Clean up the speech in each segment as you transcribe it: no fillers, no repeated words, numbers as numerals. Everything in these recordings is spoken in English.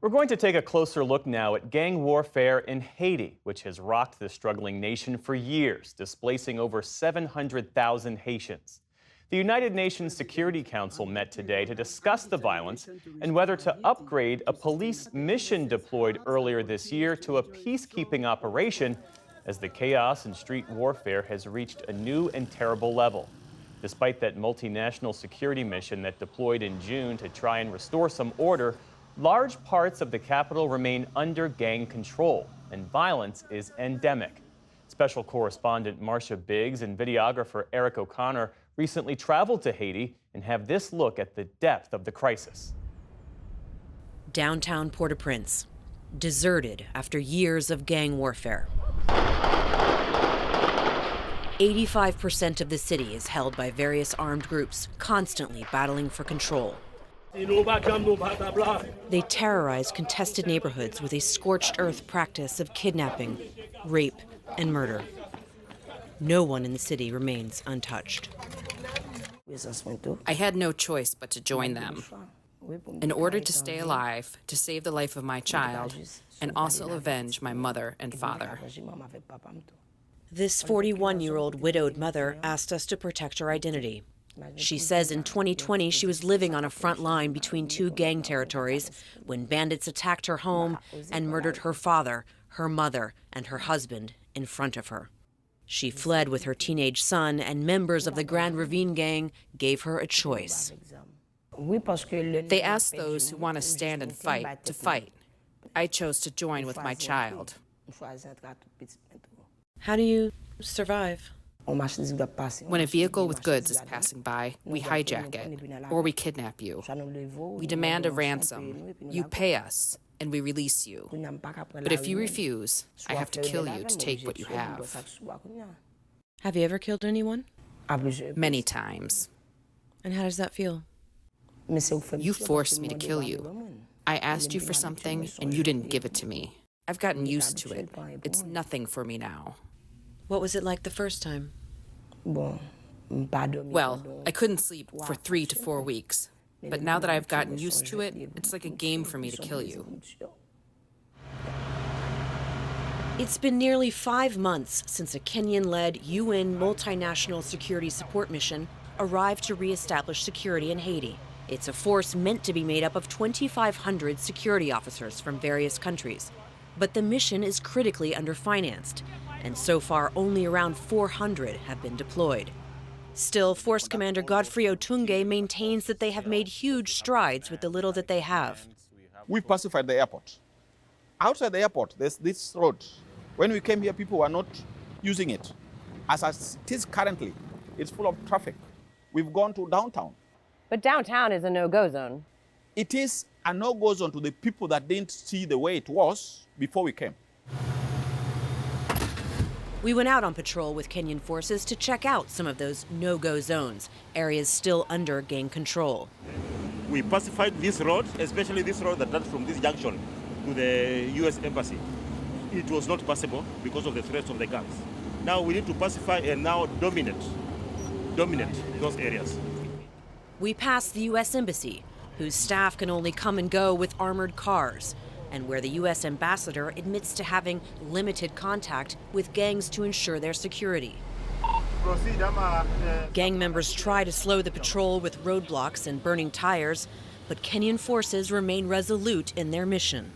We're going to take a closer look now at gang warfare in Haiti, which has rocked the struggling nation for years, displacing over 700,000 Haitians. The United Nations Security Council met today to discuss the violence and whether to upgrade a police mission deployed earlier this year to a peacekeeping operation, as the chaos and street warfare has reached a new and terrible level. Despite that multinational security mission that deployed in June to try and restore some order, large parts of the capital remain under gang control, and violence is endemic. Special correspondent Marcia Biggs and videographer Eric O'Connor recently traveled to Haiti and have this look at the depth of the crisis. Downtown Port-au-Prince, deserted after years of gang warfare. 85% of the city is held by various armed groups, constantly battling for control. They terrorize contested neighborhoods with a scorched earth practice of kidnapping, rape, and murder. No one in the city remains untouched. I had no choice but to join them. In order to stay alive, to save the life of my child, and also avenge my mother and father. This 41-year-old widowed mother asked us to protect her identity. She says in 2020 she was living on a front line between two gang territories when bandits attacked her home and murdered her father, her mother, and her husband in front of her. She fled with her teenage son, and members of the Grand Ravine gang gave her a choice. They asked those who want to stand and fight to fight. I chose to join with my child. How do you survive? When a vehicle with goods is passing by, we hijack it, or we kidnap you. We demand a ransom. You pay us, and we release you. But if you refuse, I have to kill you to take what you have. Have you ever killed anyone? Many times. And how does that feel? You forced me to kill you. I asked you for something, and you didn't give it to me. I've gotten used to it. It's nothing for me now. What was it like the first time? Well, I couldn't sleep for 3 to 4 weeks. But now that I've gotten used to it, it's like a game for me to kill you. It's been nearly 5 months since a Kenyan-led UN multinational security support mission arrived to reestablish security in Haiti. It's a force meant to be made up of 2,500 security officers from various countries. But the mission is critically underfinanced, and so far only around 400 have been deployed. Still, Force Commander Godfrey Otunge maintains that they have made huge strides with the little that they have. We've pacified the airport. Outside the airport, there's this road. When we came here, people were not using it. As it is currently, it's full of traffic. We've gone to downtown. But downtown is a no-go zone. It is a no-go zone to the people that didn't see the way it was before we came. We went out on patrol with Kenyan forces to check out some of those no-go zones, areas still under gang control. We pacified this road, especially this road that runs from this junction to the U.S. Embassy. It was not possible because of the threats of the gangs. Now we need to pacify and now dominate those areas. We passed the U.S. Embassy, whose staff can only come and go with armored cars, and where the U.S. ambassador admits to having limited contact with gangs to ensure their security. Gang members try to slow the patrol with roadblocks and burning tires, but Kenyan forces remain resolute in their mission.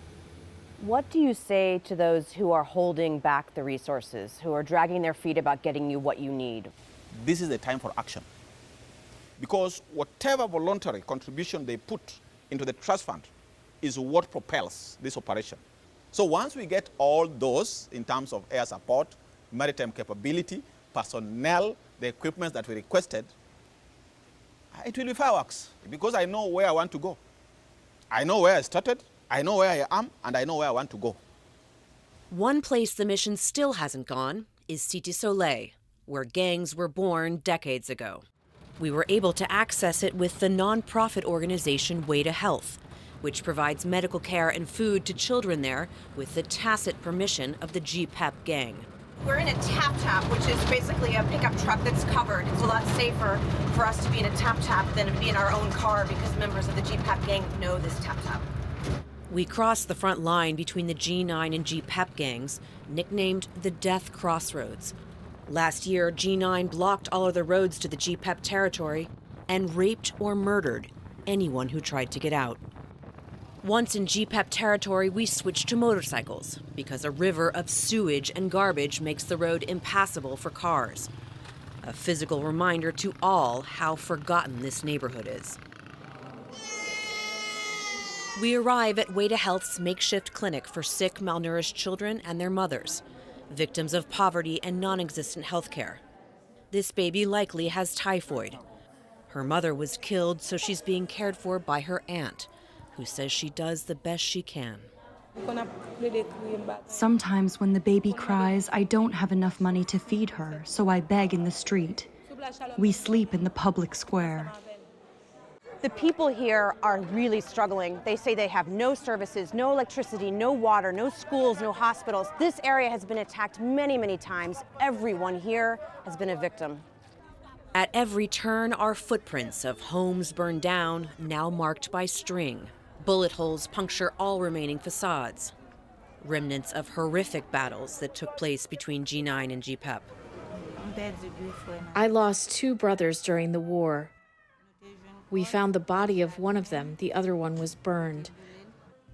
What do you say to those who are holding back the resources, who are dragging their feet about getting you what you need? This is the time for action. Because whatever voluntary contribution they put into the trust fund is what propels this operation. So once we get all those in terms of air support, maritime capability, personnel, the equipment that we requested, it will be fireworks because I know where I want to go. I know where I started, I know where I am, and I know where I want to go. One place the mission still hasn't gone is Cité Soleil, where gangs were born decades ago. We were able to access it with the nonprofit organization Way to Health, which provides medical care and food to children there with the tacit permission of the GPEP gang. We're in a tap-tap, which is basically a pickup truck that's covered. It's a lot safer for us to be in a tap-tap than to be in our own car because members of the GPEP gang know this tap-tap. We crossed the front line between the G9 and GPEP gangs, nicknamed the Death Crossroads. Last year, G9 blocked all other roads to the GPEP territory and raped or murdered anyone who tried to get out. Once in GPEP territory, we switched to motorcycles because a river of sewage and garbage makes the road impassable for cars. A physical reminder to all how forgotten this neighborhood is. We arrive at Weta Health's makeshift clinic for sick, malnourished children and their mothers, victims of poverty and non-existent health care. This baby likely has typhoid. Her mother was killed, so she's being cared for by her aunt, who says she does the best she can. Sometimes when the baby cries, I don't have enough money to feed her, so I beg in the street. We sleep in the public square. The people here are really struggling. They say they have no services, no electricity, no water, no schools, no hospitals. This area has been attacked many, many times. Everyone here has been a victim. At every turn are footprints of homes burned down, now marked by string. Bullet holes puncture all remaining facades. Remnants of horrific battles that took place between G9 and GPEP. I lost 2 brothers during the war. We found the body of one of them, the other one was burned.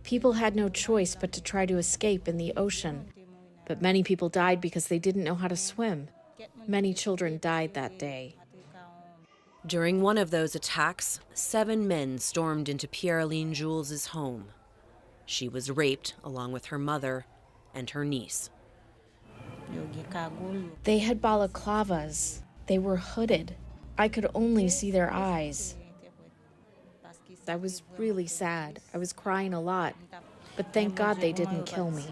People had no choice but to try to escape in the ocean. But many people died because they didn't know how to swim. Many children died that day. During one of those attacks, 7 men stormed into Pierre-Aline Jules' home. She was raped along with her mother and her niece. They had balaclavas. They were hooded. I could only see their eyes. I was really sad. I was crying a lot. But thank God they didn't kill me.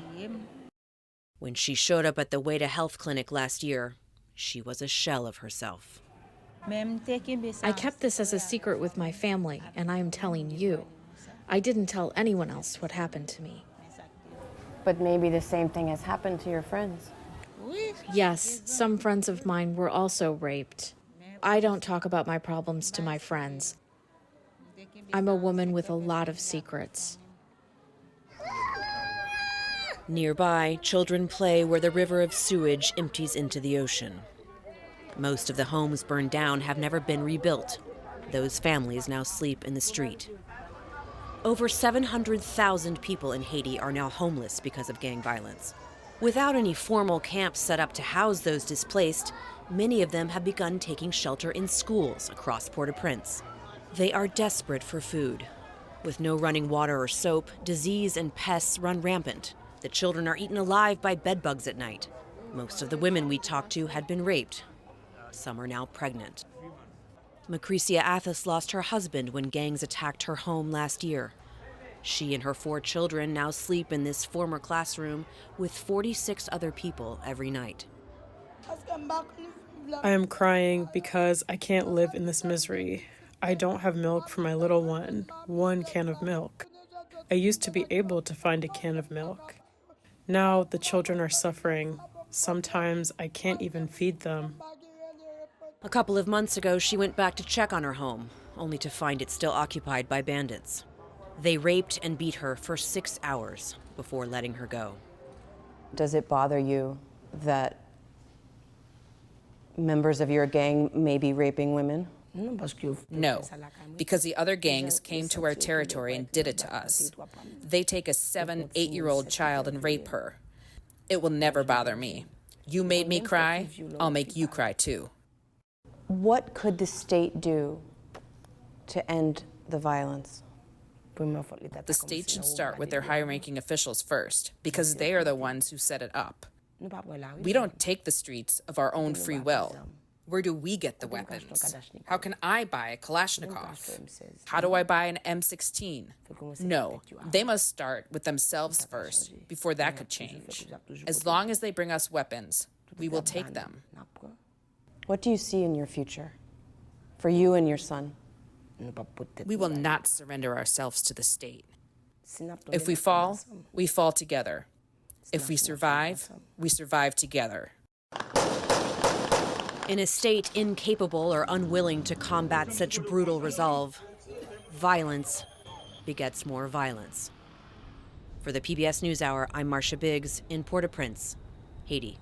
When she showed up at the Weta Health clinic last year, she was a shell of herself. I kept this as a secret with my family, and I am telling you. I didn't tell anyone else what happened to me. But maybe the same thing has happened to your friends. Yes, some friends of mine were also raped. I don't talk about my problems to my friends. I'm a woman with a lot of secrets. Nearby, children play where the river of sewage empties into the ocean. Most of the homes burned down have never been rebuilt. Those families now sleep in the street. Over 700,000 people in Haiti are now homeless because of gang violence. Without any formal camps set up to house those displaced, many of them have begun taking shelter in schools across Port-au-Prince. They are desperate for food. With no running water or soap, disease and pests run rampant. The children are eaten alive by bedbugs at night. Most of the women we talked to had been raped. Some are now pregnant. Macrecia Athos lost her husband when gangs attacked her home last year. She and her 4 children now sleep in this former classroom with 46 other people every night. I am crying because I can't live in this misery. I don't have milk for my little one can of milk. I used to be able to find a can of milk. Now the children are suffering. Sometimes I can't even feed them. A couple of months ago, she went back to check on her home, only to find it still occupied by bandits. They raped and beat her for 6 hours before letting her go. Does it bother you that members of your gang may be raping women? No, because the other gangs came to our territory and did it to us. They take a 7-8-year-old child and rape her. It will never bother me. You made me cry, I'll make you cry too. What could the state do to end the violence? The state should start with their high-ranking officials first, because they are the ones who set it up. We don't take the streets of our own free will. Where do we get the weapons? How can I buy a Kalashnikov? How do I buy an M16? No, they must start with themselves first, before that could change. As long as they bring us weapons, we will take them. What do you see in your future for you and your son? We will not surrender ourselves to the state. If we fall together. If we survive together. In a state incapable or unwilling to combat such brutal resolve, violence begets more violence. For the PBS NewsHour, I'm Marcia Biggs in Port-au-Prince, Haiti.